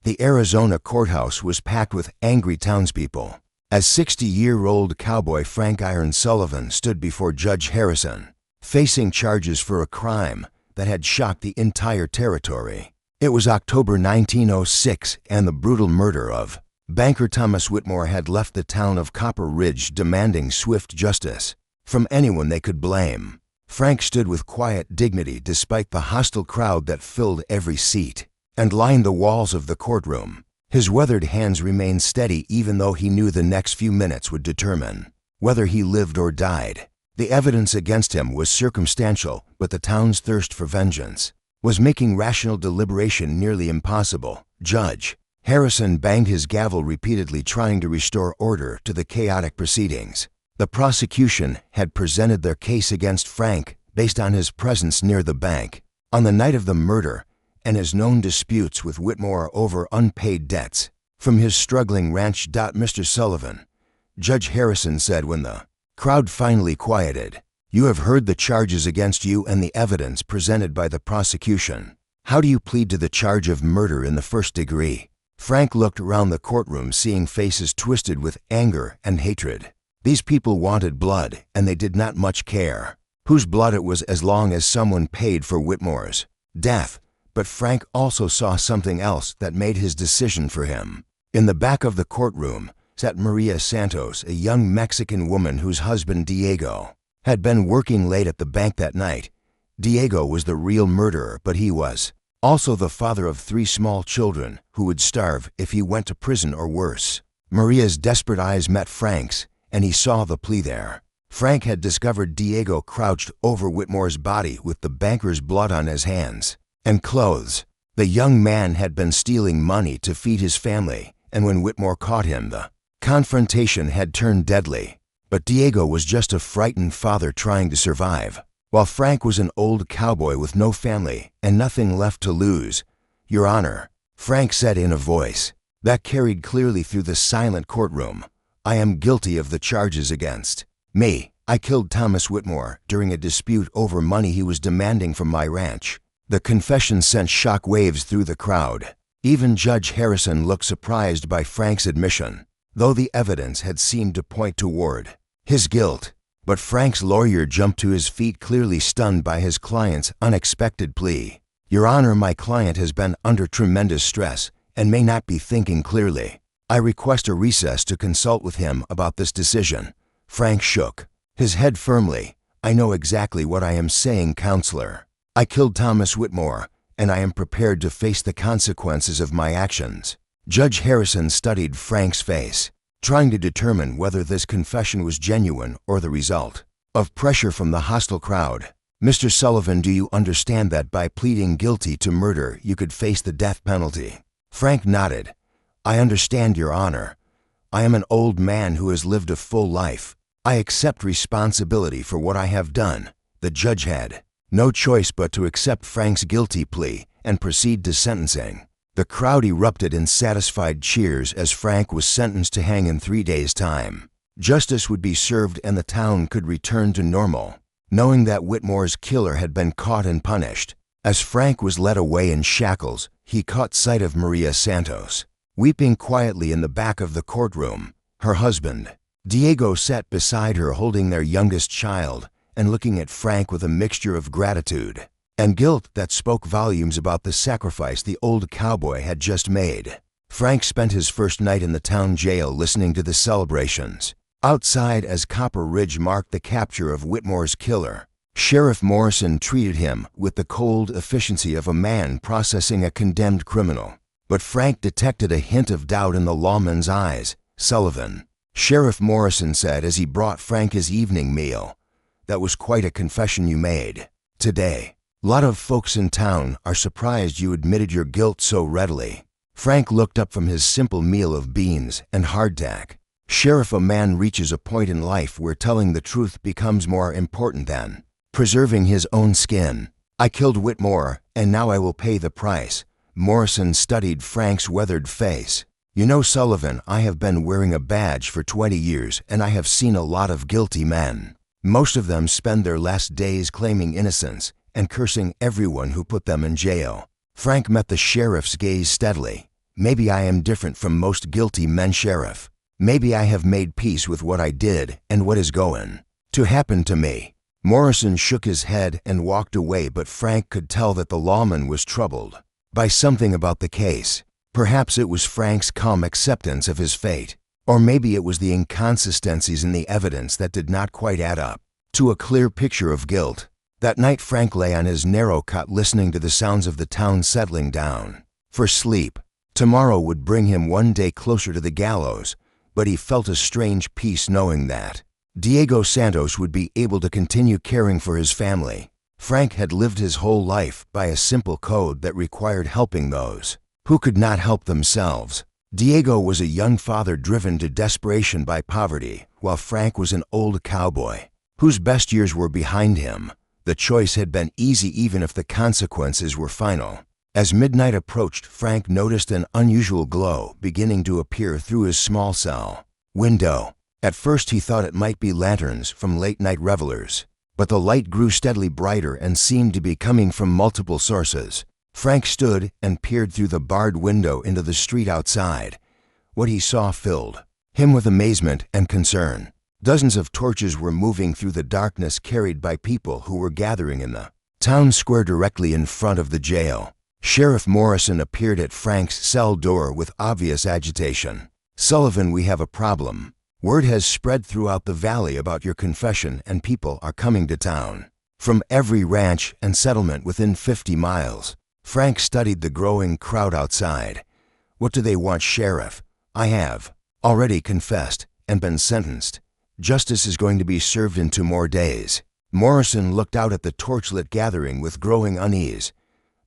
The Arizona courthouse was packed with angry townspeople as 60-year-old cowboy Frank "Iron" Sullivan stood before Judge Harrison, facing charges for a crime that had shocked the entire territory. It was October 1906, and the brutal murder of banker Thomas Whitmore had left the town of Copper Ridge demanding swift justice from anyone they could blame. Frank stood with quiet dignity despite the hostile crowd that filled every seat and lined the walls of the courtroom. His weathered hands remained steady even though he knew the next few minutes would determine whether he lived or died. The evidence against him was circumstantial, but the town's thirst for vengeance was making rational deliberation nearly impossible. Judge Harrison banged his gavel repeatedly, trying to restore order to the chaotic proceedings. The prosecution had presented their case against Frank based on his presence near the bank on the night of the murder and his known disputes with Whitmore over unpaid debts from his struggling ranch. Mr. Sullivan, Judge Harrison said when the crowd finally quieted, "You have heard the charges against you and the evidence presented by the prosecution. How do you plead to the charge of murder in the first degree?" Frank looked around the courtroom, seeing faces twisted with anger and hatred. These people wanted blood, and they did not much care whose blood it was as long as someone paid for Whitmore's death. But Frank also saw something else that made his decision for him. In the back of the courtroom sat Maria Santos, a young Mexican woman whose husband Diego had been working late at the bank that night. Diego was the real murderer, but he was also the father of 3 small children who would starve if he went to prison or worse. Maria's desperate eyes met Frank's, and he saw the plea there. Frank had discovered Diego crouched over Whitmore's body with the banker's blood on his hands and clothes. The young man had been stealing money to feed his family, and when Whitmore caught him, the confrontation had turned deadly. But Diego was just a frightened father trying to survive, while Frank was an old cowboy with no family and nothing left to lose. "Your Honor," Frank said in a voice that carried clearly through the silent courtroom, "I am guilty of the charges against me. I killed Thomas Whitmore during a dispute over money he was demanding from my ranch." The confession sent shock waves through the crowd. Even Judge Harrison looked surprised by Frank's admission, though the evidence had seemed to point toward his guilt. But Frank's lawyer jumped to his feet, clearly stunned by his client's unexpected plea. "Your Honor, my client has been under tremendous stress and may not be thinking clearly. I request a recess to consult with him about this decision." Frank shook his head firmly. "I know exactly what I am saying, counselor. I killed Thomas Whitmore, and I am prepared to face the consequences of my actions." Judge Harrison studied Frank's face, trying to determine whether this confession was genuine or the result of pressure from the hostile crowd. "Mr. Sullivan, do you understand that by pleading guilty to murder you could face the death penalty?" Frank nodded. "I understand, Your Honor. I am an old man who has lived a full life. I accept responsibility for what I have done." The judge had no choice but to accept Frank's guilty plea and proceed to sentencing. The crowd erupted in satisfied cheers as Frank was sentenced to hang in 3 days' time. Justice would be served and the town could return to normal, knowing that Whitmore's killer had been caught and punished. As Frank was led away in shackles, he caught sight of Maria Santos, weeping quietly in the back of the courtroom. Her husband, Diego, sat beside her holding their youngest child and looking at Frank with a mixture of gratitude and guilt that spoke volumes about the sacrifice the old cowboy had just made. Frank spent his first night in the town jail listening to the celebrations outside as Copper Ridge marked the capture of Whitmore's killer. Sheriff Morrison treated him with the cold efficiency of a man processing a condemned criminal. But Frank detected a hint of doubt in the lawman's eyes. "Sullivan," Sheriff Morrison said as he brought Frank his evening meal, "that was quite a confession you made today. Lot of folks in town are surprised you admitted your guilt so readily." Frank looked up from his simple meal of beans and hardtack. "Sheriff, a man reaches a point in life where telling the truth becomes more important than preserving his own skin. I killed Whitmore, and now I will pay the price." Morrison studied Frank's weathered face. "You know, Sullivan, I have been wearing a badge for 20 years, and I have seen a lot of guilty men. Most of them spend their last days claiming innocence and cursing everyone who put them in jail." Frank met the sheriff's gaze steadily. Maybe I am different from most guilty men, Sheriff. Maybe I have made peace with what I did and what is going to happen to me." Morrison shook his head and walked away, but Frank could tell that the lawman was troubled by something about the case. Perhaps it was Frank's calm acceptance of his fate, or maybe it was the inconsistencies in the evidence that did not quite add up to a clear picture of guilt. That night Frank lay on his narrow cot listening to the sounds of the town settling down for sleep. Tomorrow would bring him one day closer to the gallows, but he felt a strange peace knowing that Diego Santos would be able to continue caring for his family. Frank had lived his whole life by a simple code that required helping those who could not help themselves. Diego was a young father driven to desperation by poverty, while Frank was an old cowboy whose best years were behind him. The choice had been easy even if the consequences were final. As midnight approached, Frank noticed an unusual glow beginning to appear through his small cell window. At first he thought it might be lanterns from late-night revelers, but the light grew steadily brighter and seemed to be coming from multiple sources. Frank stood and peered through the barred window into the street outside. What he saw filled him with amazement and concern. Dozens of torches were moving through the darkness, carried by people who were gathering in the town square directly in front of the jail. Sheriff Morrison appeared at Frank's cell door with obvious agitation. "Sullivan, we have a problem. Word has spread throughout the valley about your confession, and people are coming to town from every ranch and settlement within 50 miles. Frank studied the growing crowd outside. "What do they want, Sheriff? I have already confessed and been sentenced. Justice is going to be served in 2 more days." Morrison looked out at the torchlit gathering with growing unease.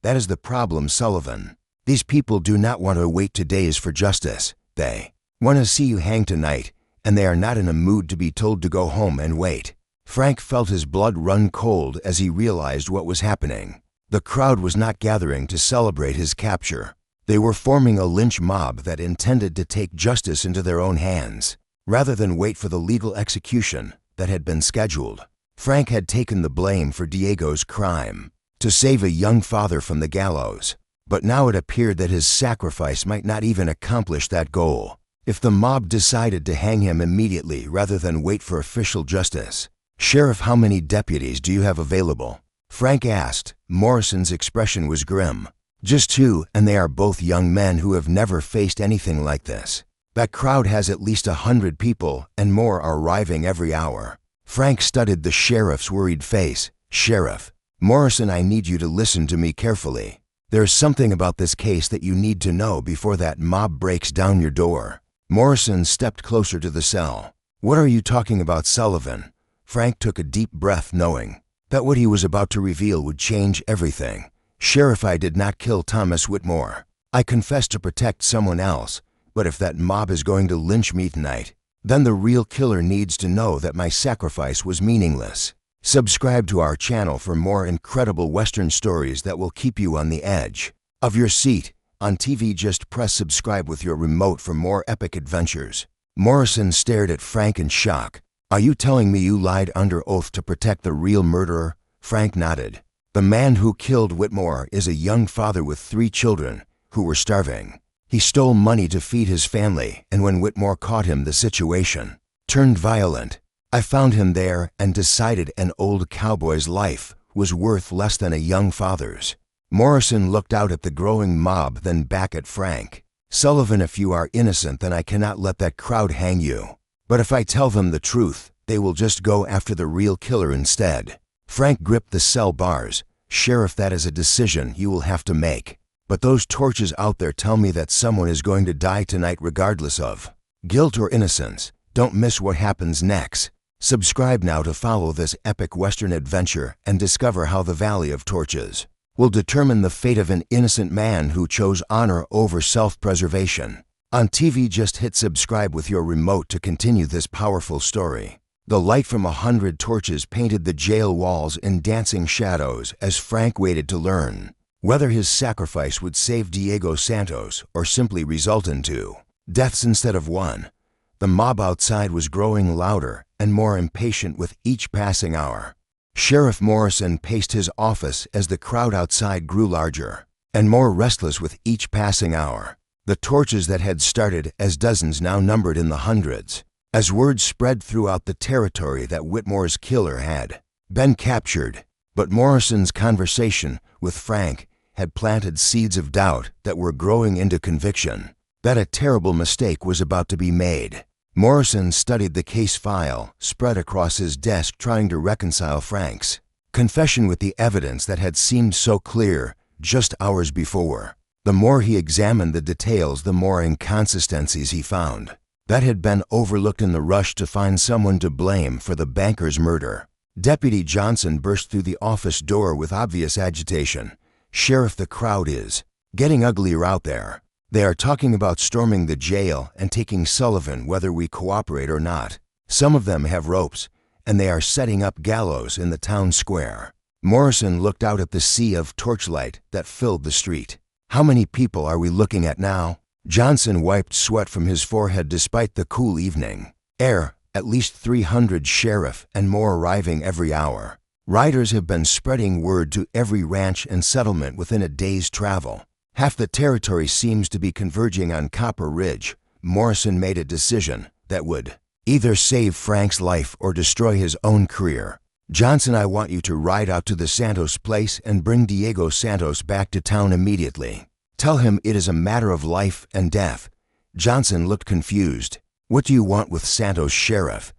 "That is the problem, Sullivan. These people do not want to wait 2 days for justice. They want to see you hang tonight, and they are not in a mood to be told to go home and wait." Frank felt his blood run cold as he realized what was happening. The crowd was not gathering to celebrate his capture. They were forming a lynch mob that intended to take justice into their own hands, rather than wait for the legal execution that had been scheduled. Frank had taken the blame for Diego's crime to save a young father from the gallows, but now it appeared that his sacrifice might not even accomplish that goal if the mob decided to hang him immediately rather than wait for official justice. "Sheriff, how many deputies do you have available?" Frank asked. Morrison's expression was grim. "Just 2, and they are both young men who have never faced anything like this. That crowd has at least 100 people, and more are arriving every hour." Frank studied the sheriff's worried face. "Sheriff Morrison, I need you to listen to me carefully. There's something about this case that you need to know before that mob breaks down your door." Morrison stepped closer to the cell. "What are you talking about, Sullivan?" Frank took a deep breath, knowing that what he was about to reveal would change everything. "Sheriff, I did not kill Thomas Whitmore. I confessed to protect someone else, but if that mob is going to lynch me tonight, then the real killer needs to know that my sacrifice was meaningless." Subscribe to our channel for more incredible Western stories that will keep you on the edge of your seat on TV. Just press subscribe with your remote for more epic adventures. Morrison stared at Frank in shock. "Are you telling me you lied under oath to protect the real murderer?" Frank nodded. "The man who killed Whitmore is a young father with 3 children who were starving. He stole money to feed his family, and when Whitmore caught him, the situation turned violent. I found him there and decided an old cowboy's life was worth less than a young father's." Morrison looked out at the growing mob, then back at Frank. "Sullivan, if you are innocent, then I cannot let that crowd hang you. But if I tell them the truth, they will just go after the real killer instead." Frank gripped the cell bars. "Sheriff, that is a decision you will have to make. But those torches out there tell me that someone is going to die tonight regardless of guilt or innocence. Don't miss what happens next. Subscribe now to follow this epic Western adventure and discover how the Valley of Torches will determine the fate of an innocent man who chose honor over self-preservation. On TV, just hit subscribe with your remote to continue this powerful story. The light from 100 torches painted the jail walls in dancing shadows as Frank waited to learn whether his sacrifice would save Diego Santos or simply result in 2 deaths instead of 1. The mob outside was growing louder and more impatient with each passing hour. Sheriff Morrison paced his office as the crowd outside grew larger and more restless with each passing hour. The torches that had started as dozens now numbered in the hundreds. As word spread throughout the territory that Whitmore's killer had been captured, but Morrison's conversation with Frank had planted seeds of doubt that were growing into conviction that a terrible mistake was about to be made. Morrison studied the case file spread across his desk, trying to reconcile Frank's confession with the evidence that had seemed so clear just hours before. The more he examined the details, the more inconsistencies he found that had been overlooked in the rush to find someone to blame for the banker's murder. Deputy Johnson burst through the office door with obvious agitation. "Sheriff, the crowd is getting uglier out there. They are talking about storming the jail and taking Sullivan whether we cooperate or not. Some of them have ropes, and they are setting up gallows in the town square." Morrison looked out at the sea of torchlight that filled the street. "How many people are we looking at now?" Johnson wiped sweat from his forehead despite the cool evening air. "At least 300, Sheriff, and more arriving every hour. Riders have been spreading word to every ranch and settlement within a day's travel. Half the territory seems to be converging on Copper Ridge." Morrison made a decision that would either save Frank's life or destroy his own career. "Johnson, I want you to ride out to the Santos place and bring Diego Santos back to town immediately. Tell him it is a matter of life and death." Johnson looked confused. "What do you want with Santos, Sheriff?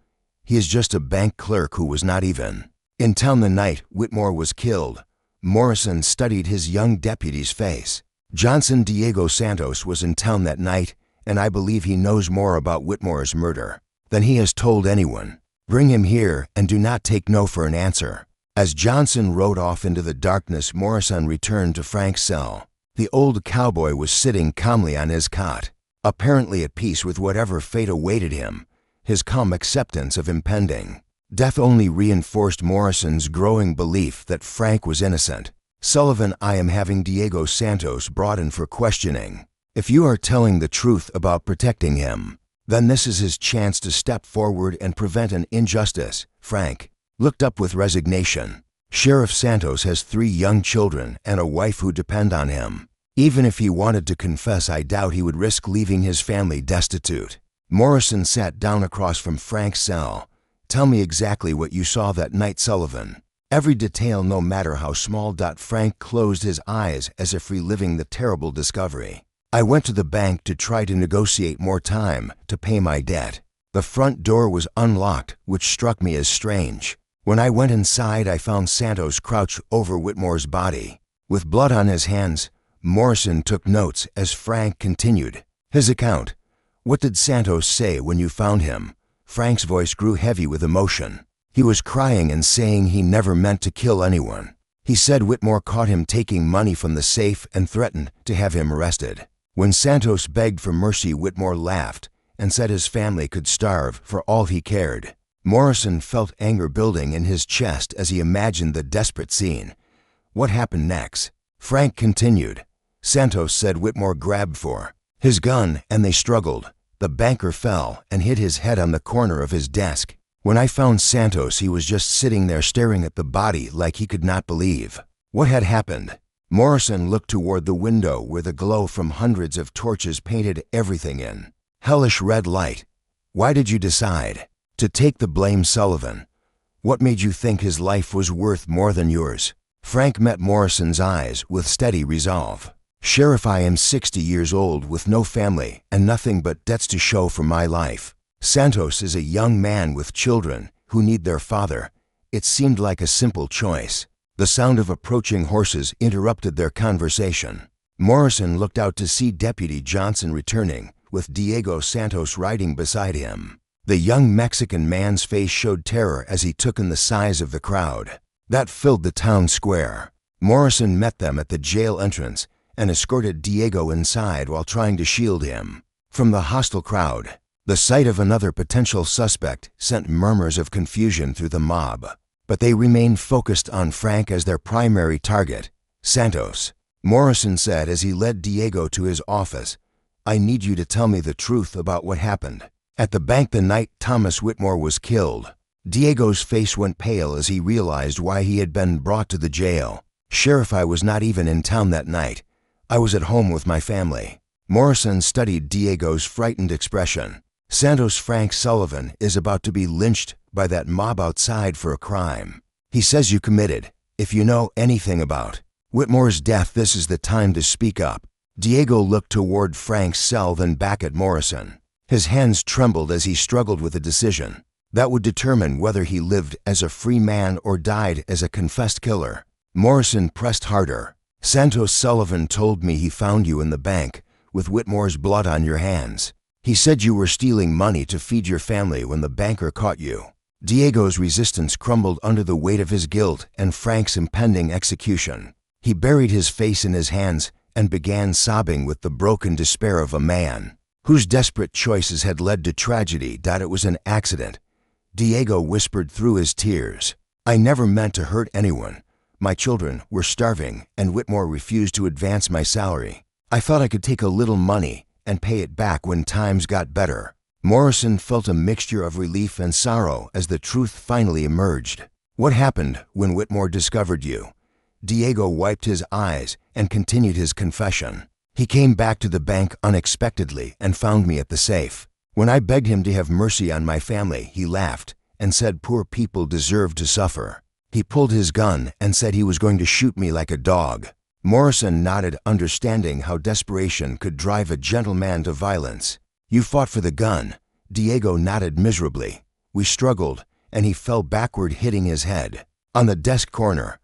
He is just a bank clerk who was not even in town the night Whitmore was killed." Morrison studied his young deputy's face. "Johnson, Diego Santos was in town that night, and I believe he knows more about Whitmore's murder than he has told anyone. Bring him here and do not take no for an answer." As Johnson rode off into the darkness, Morrison returned to Frank's cell. The old cowboy was sitting calmly on his cot, apparently at peace with whatever fate awaited him. His calm acceptance of impending death only reinforced Morrison's growing belief that Frank was innocent. "Sullivan, I am having Diego Santos brought in for questioning. If you are telling the truth about protecting him, then this is his chance to step forward and prevent an injustice." Frank looked up with resignation. "Sheriff Santos has 3 young children and a wife who depend on him. Even if he wanted to confess, I doubt he would risk leaving his family destitute." Morrison sat down across from Frank's cell. "Tell me exactly what you saw that night, Sullivan. Every detail, no matter how small." Frank closed his eyes as if reliving the terrible discovery. "I went to the bank to try to negotiate more time to pay my debt. The front door was unlocked, which struck me as strange. When I went inside, I found Santos crouched over Whitmore's body, with blood on his hands." Morrison took notes as Frank continued his account. "What did Santos say when you found him?" Frank's voice grew heavy with emotion. "He was crying and saying he never meant to kill anyone. He said Whitmore caught him taking money from the safe and threatened to have him arrested. When Santos begged for mercy, Whitmore laughed and said his family could starve for all he cared." Morrison felt anger building in his chest as he imagined the desperate scene. "What happened next?" Frank continued. "Santos said Whitmore grabbed for his gun and they struggled. The banker fell and hit his head on the corner of his desk. When I found Santos, he was just sitting there staring at the body like he could not believe what had happened." Morrison looked toward the window where the glow from hundreds of torches painted everything in hellish red light. "Why did you decide to take the blame, Sullivan? What made you think his life was worth more than yours?" Frank met Morrison's eyes with steady resolve. "Sheriff, I am 60 years old with no family and nothing but debts to show for my life. Santos is a young man with children who need their father. It seemed like a simple choice." The sound of approaching horses interrupted their conversation. Morrison looked out to see Deputy Johnson returning, with Diego Santos riding beside him. The young Mexican man's face showed terror as he took in the size of the crowd that filled the town square. Morrison met them at the jail entrance and escorted Diego inside while trying to shield him from the hostile crowd. The sight of another potential suspect sent murmurs of confusion through the mob, but they remained focused on Frank as their primary target. "Santos," Morrison said as he led Diego to his office, "I need you to tell me the truth about what happened at the bank the night Thomas Whitmore was killed." Diego's face went pale as he realized why he had been brought to the jail. "Sheriff, I was not even in town that night. I was at home with my family." Morrison studied Diego's frightened expression. Santos Frank Sullivan is about to be lynched by that mob outside for a crime he says you committed. If you know anything about Whitmore's death, this is the time to speak up. Diego looked toward Frank's cell, then back at Morrison. His hands trembled as he struggled with a decision that would determine whether he lived as a free man or died as a confessed killer. Morrison pressed harder. Santos Sullivan told me he found you in the bank with Whitmore's blood on your hands. He said you were stealing money to feed your family when the banker caught you. Diego's resistance crumbled under the weight of his guilt and Frank's impending execution. He buried his face in his hands and began sobbing with the broken despair of a man whose desperate choices had led to tragedy. It was an accident. Diego whispered through his tears. I never meant to hurt anyone. My children were starving and Whitmore refused to advance my salary. I thought I could take a little money and pay it back when times got better. Morrison felt a mixture of relief and sorrow as the truth finally emerged. What happened when Whitmore discovered you? Diego wiped his eyes and continued his confession. He came back to the bank unexpectedly and found me at the safe. When I begged him to have mercy on my family, he laughed and said poor people deserved to suffer. He pulled his gun and said he was going to shoot me like a dog. Morrison nodded, understanding how desperation could drive a gentleman to violence. You fought for the gun. Diego nodded miserably. We struggled, and he fell backward, hitting his head on the desk corner.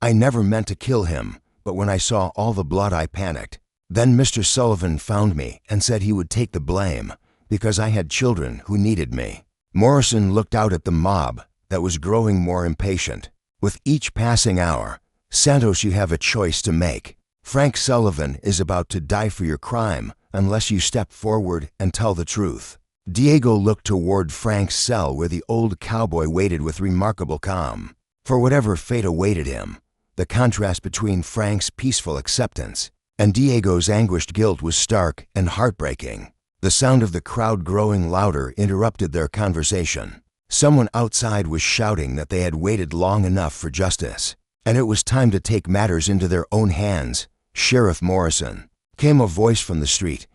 I never meant to kill him, but when I saw all the blood, I panicked. Then Mr. Sullivan found me and said he would take the blame because I had children who needed me. Morrison looked out at the mob that was growing more impatient. With each passing hour, Santos, you have a choice to make. Frank Sullivan is about to die for your crime unless you step forward and tell the truth. Diego looked toward Frank's cell where the old cowboy waited with remarkable calm for whatever fate awaited him. The contrast between Frank's peaceful acceptance and Diego's anguished guilt was stark and heartbreaking. The sound of the crowd growing louder interrupted their conversation. Someone outside was shouting that they had waited long enough for justice, and it was time to take matters into their own hands. Sheriff Morrison, came a voice from the street.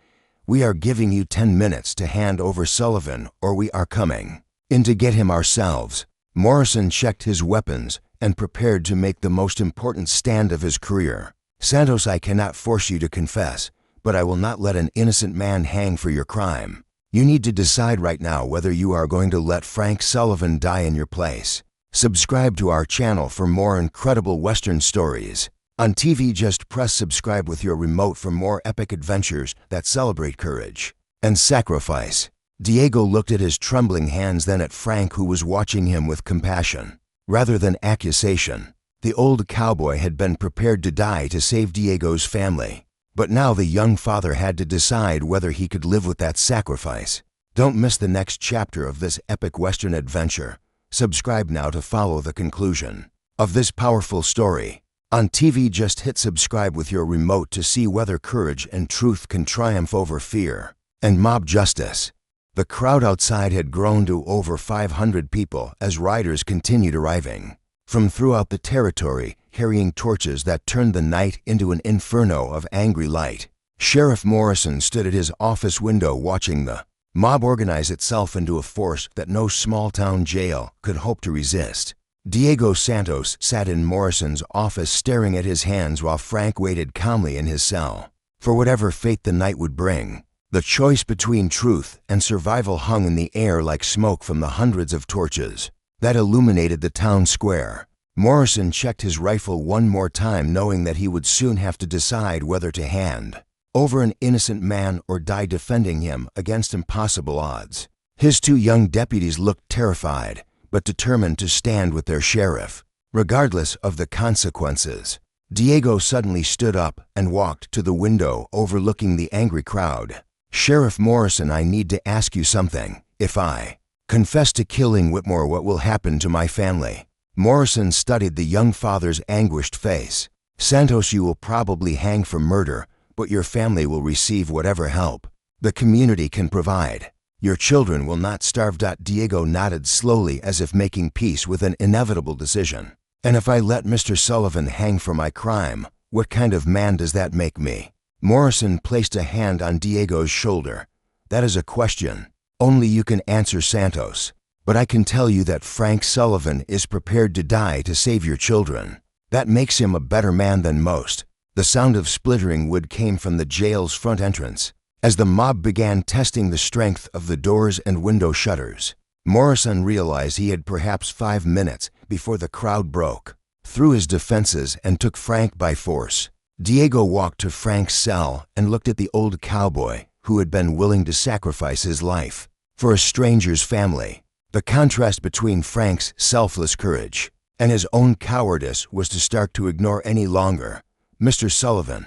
We are giving you 10 minutes to hand over Sullivan or we are coming in to get him ourselves. Morrison checked his weapons and prepared to make the most important stand of his career. Santos, I cannot force you to confess, but I will not let an innocent man hang for your crime. You need to decide right now whether you are going to let Frank Sullivan die in your place. Subscribe to our channel for more incredible Western stories. On TV, just press subscribe with your remote for more epic adventures that celebrate courage and sacrifice. Diego looked at his trembling hands, then at Frank, who was watching him with compassion rather than accusation. The old cowboy had been prepared to die to save Diego's family, but now the young father had to decide whether he could live with that sacrifice. Don't miss the next chapter of this epic Western adventure. Subscribe now to follow the conclusion of this powerful story. On TV, just hit subscribe with your remote to see whether courage and truth can triumph over fear and mob justice. The crowd outside had grown to over 500 people as riders continued arriving from throughout the territory, carrying torches that turned the night into an inferno of angry light. Sheriff Morrison stood at his office window watching the mob organize itself into a force that no small-town jail could hope to resist. Diego Santos sat in Morrison's office staring at his hands while Frank waited calmly in his cell for whatever fate the night would bring. The choice between truth and survival hung in the air like smoke from the hundreds of torches that illuminated the town square. Morrison checked his rifle one more time, knowing that he would soon have to decide whether to hand over an innocent man or die defending him against impossible odds. His two young deputies looked terrified, but determined to stand with their sheriff, regardless of the consequences. Diego suddenly stood up and walked to the window overlooking the angry crowd. Sheriff Morrison, I need to ask you something. If I confess to killing Whitmore, what will happen to my family? Morrison studied the young father's anguished face. Santos, you will probably hang for murder, but your family will receive whatever help the community can provide. Your children will not starve. Diego nodded slowly as if making peace with an inevitable decision. And if I let Mr. Sullivan hang for my crime, what kind of man does that make me? Morrison placed a hand on Diego's shoulder. "That is a question only you can answer, Santos. But I can tell you that Frank Sullivan is prepared to die to save your children. That makes him a better man than most." The sound of splintering wood came from the jail's front entrance as the mob began testing the strength of the doors and window shutters. Morrison realized he had perhaps 5 minutes before the crowd broke through his defenses and took Frank by force. Diego walked to Frank's cell and looked at the old cowboy who had been willing to sacrifice his life for a stranger's family. The contrast between Frank's selfless courage and his own cowardice was to start to ignore any longer. "Mr. Sullivan,"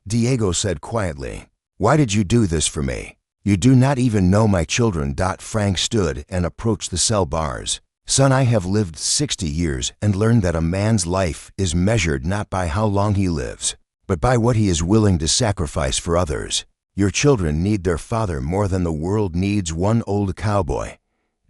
Diego said quietly, "why did you do this for me? You do not even know my children." Frank stood and approached the cell bars. "Son, I have lived 60 years and learned that a man's life is measured not by how long he lives, but by what he is willing to sacrifice for others. Your children need their father more than the world needs one old cowboy."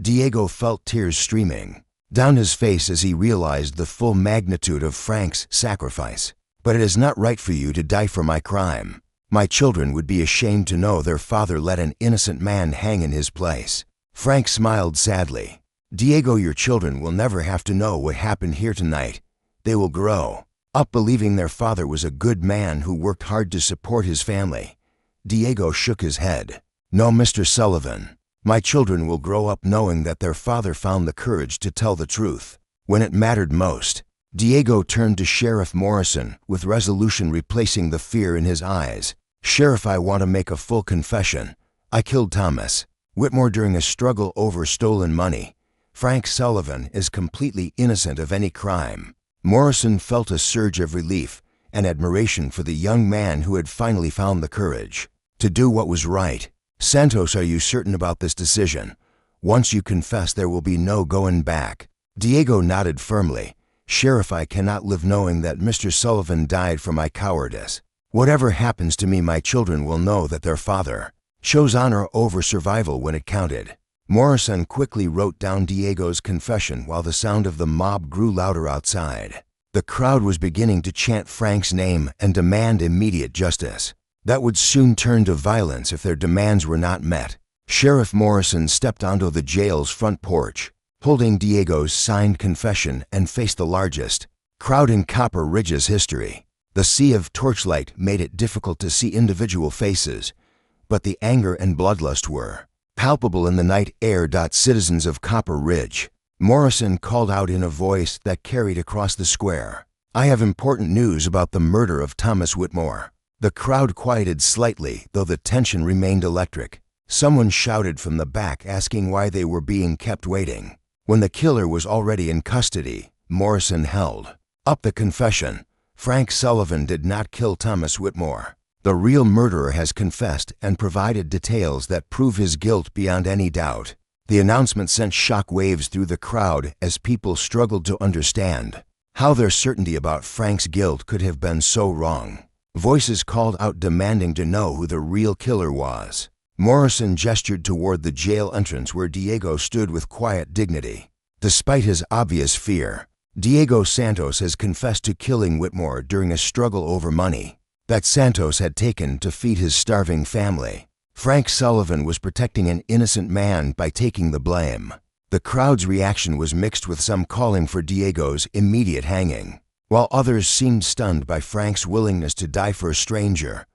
Diego felt tears streaming down his face as he realized the full magnitude of Frank's sacrifice. "But it is not right for you to die for my crime. My children would be ashamed to know their father let an innocent man hang in his place." Frank smiled sadly. "Diego, your children will never have to know what happened here tonight. They will grow up believing their father was a good man who worked hard to support his family." Diego shook his head. "No, Mr. Sullivan. My children will grow up knowing that their father found the courage to tell the truth when it mattered most." Diego turned to Sheriff Morrison with resolution replacing the fear in his eyes. "Sheriff, I want to make a full confession. I killed Thomas Whitmore during a struggle over stolen money. Frank Sullivan is completely innocent of any crime." Morrison felt a surge of relief and admiration for the young man who had finally found the courage to do what was right. "Santos, are you certain about this decision? Once you confess, there will be no going back." Diego nodded firmly. "Sheriff, I cannot live knowing that Mr. Sullivan died for my cowardice. Whatever happens to me, my children will know that their father chose honor over survival when it counted." Morrison quickly wrote down Diego's confession while the sound of the mob grew louder outside. The crowd was beginning to chant Frank's name and demand immediate justice that would soon turn to violence if their demands were not met. Sheriff Morrison stepped onto the jail's front porch, holding Diego's signed confession, and faced the largest crowd in Copper Ridge's history. The sea of torchlight made it difficult to see individual faces, but the anger and bloodlust were palpable in the night air. "Citizens of Copper Ridge," Morrison called out in a voice that carried across the square, "I have important news about the murder of Thomas Whitmore." The crowd quieted slightly, though the tension remained electric. Someone shouted from the back asking why they were being kept waiting. When the killer was already in custody, Morrison held up the confession. "Frank Sullivan did not kill Thomas Whitmore. The real murderer has confessed and provided details that prove his guilt beyond any doubt." The announcement sent shock waves through the crowd as people struggled to understand how their certainty about Frank's guilt could have been so wrong. Voices called out demanding to know who the real killer was. Morrison gestured toward the jail entrance where Diego stood with quiet dignity. Despite his obvious fear, Diego Santos has confessed to killing Whitmore during a struggle over money that Santos had taken to feed his starving family. Frank Sullivan was protecting an innocent man by taking the blame. The crowd's reaction was mixed, with some calling for Diego's immediate hanging, while others seemed stunned by Frank's willingness to die for a stranger.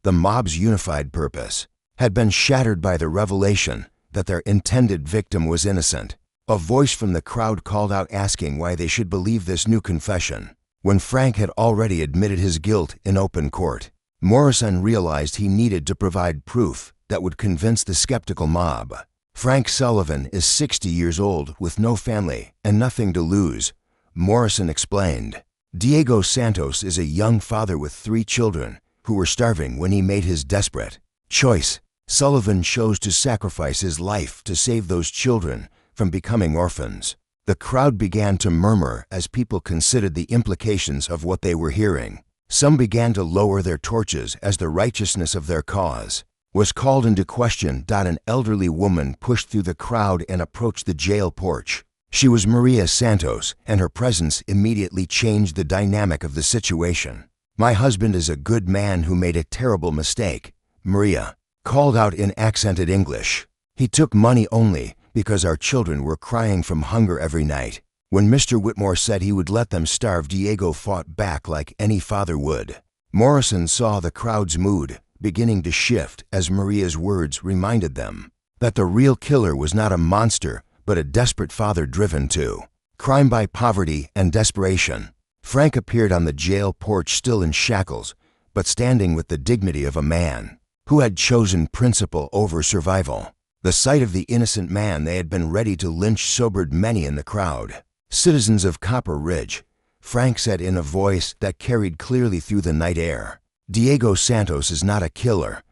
The mob's unified purpose had been shattered by the revelation that their intended victim was innocent. A voice from the crowd called out asking why they should believe this new confession, when Frank had already admitted his guilt in open court. Morrison realized he needed to provide proof that would convince the skeptical mob. "Frank Sullivan is 60 years old with no family and nothing to lose," Morrison explained. "Diego Santos is a young father with 3 children who were starving when he made his desperate choice. Sullivan chose to sacrifice his life to save those children from becoming orphans." The crowd began to murmur as people considered the implications of what they were hearing. Some began to lower their torches as the righteousness of their cause was called into question. An elderly woman pushed through the crowd and approached the jail porch. She was Maria Santos, and her presence immediately changed the dynamic of the situation. "My husband is a good man who made a terrible mistake," Maria called out in accented English. "He took money only because our children were crying from hunger every night." When Mr. Whitmore said he would let them starve, Diego fought back like any father would. Morrison saw the crowd's mood beginning to shift as Maria's words reminded them that the real killer was not a monster, but a desperate father driven to crime by poverty and desperation. Frank appeared on the jail porch, still in shackles, but standing with the dignity of a man who had chosen principle over survival. The sight of the innocent man they had been ready to lynch sobered many in the crowd. "Citizens of Copper Ridge," Frank said in a voice that carried clearly through the night air, "Diego Santos is not a killer.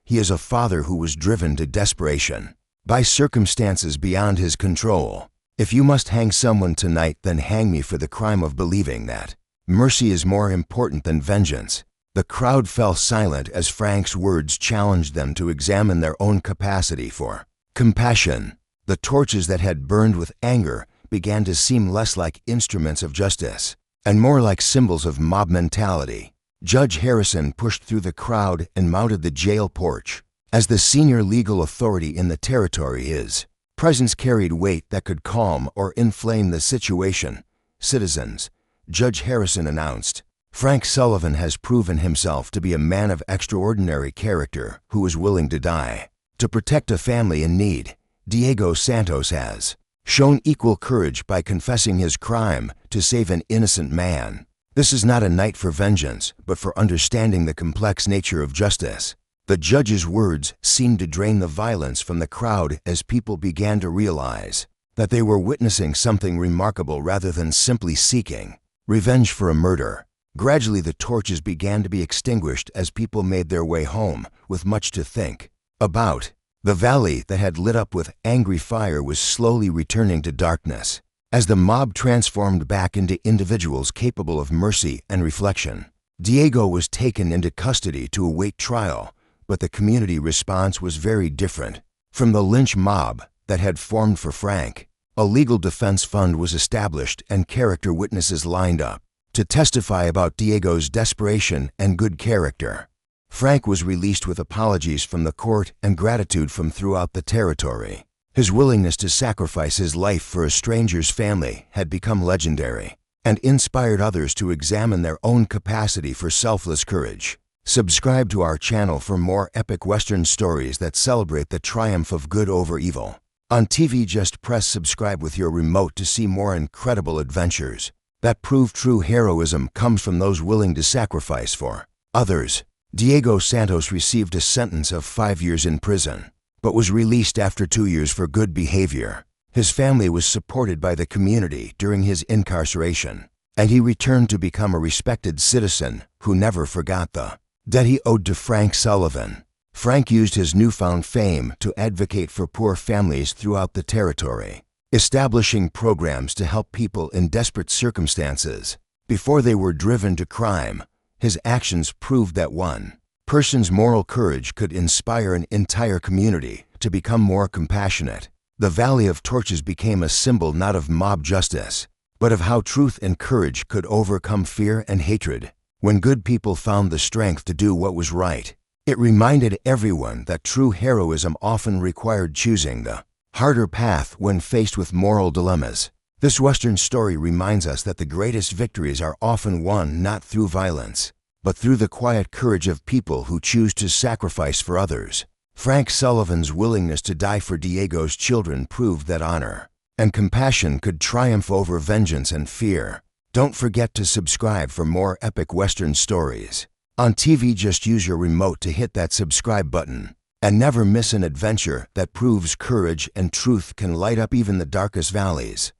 He is a father who was driven to desperation by circumstances beyond his control. If you must hang someone tonight, then hang me for the crime of believing that mercy is more important than vengeance." The crowd fell silent as Frank's words challenged them to examine their own capacity for compassion. The torches that had burned with anger began to seem less like instruments of justice and more like symbols of mob mentality. Judge Harrison pushed through the crowd and mounted the jail porch. As the senior legal authority in the territory, his presence carried weight that could calm or inflame the situation. "Citizens," Judge Harrison announced, "Frank Sullivan has proven himself to be a man of extraordinary character who is willing to die to protect a family in need. Diego Santos has shown equal courage by confessing his crime to save an innocent man. This is not a night for vengeance, but for understanding the complex nature of justice." The judge's words seemed to drain the violence from the crowd as people began to realize that they were witnessing something remarkable rather than simply seeking revenge for a murder. Gradually, the torches began to be extinguished as people made their way home with much to think about. The valley that had lit up with angry fire was slowly returning to darkness as the mob transformed back into individuals capable of mercy and reflection. Diego was taken into custody to await trial, but the community response was very different from the lynch mob that had formed for Frank. A legal defense fund was established and character witnesses lined up to testify about Diego's desperation and good character. Frank was released with apologies from the court and gratitude from throughout the territory. His willingness to sacrifice his life for a stranger's family had become legendary and inspired others to examine their own capacity for selfless courage. Subscribe to our channel for more epic Western stories that celebrate the triumph of good over evil. On TV, just press subscribe with your remote to see more incredible adventures that prove true heroism comes from those willing to sacrifice for others. Diego Santos received a sentence of 5 years in prison, but was released after 2 years for good behavior. His family was supported by the community during his incarceration, and he returned to become a respected citizen who never forgot the debt he owed to Frank Sullivan. Frank used his newfound fame to advocate for poor families throughout the territory, establishing programs to help people in desperate circumstances. Before they were driven to crime, his actions proved that one person's moral courage could inspire an entire community to become more compassionate. The Valley of Torches became a symbol not of mob justice, but of how truth and courage could overcome fear and hatred. When good people found the strength to do what was right, it reminded everyone that true heroism often required choosing the harder path when faced with moral dilemmas. This Western story reminds us that the greatest victories are often won not through violence, but through the quiet courage of people who choose to sacrifice for others. Frank Sullivan's willingness to die for Diego's children proved that honor and compassion could triumph over vengeance and fear. Don't forget to subscribe for more epic Western stories. On TV, just use your remote to hit that subscribe button and never miss an adventure that proves courage and truth can light up even the darkest valleys.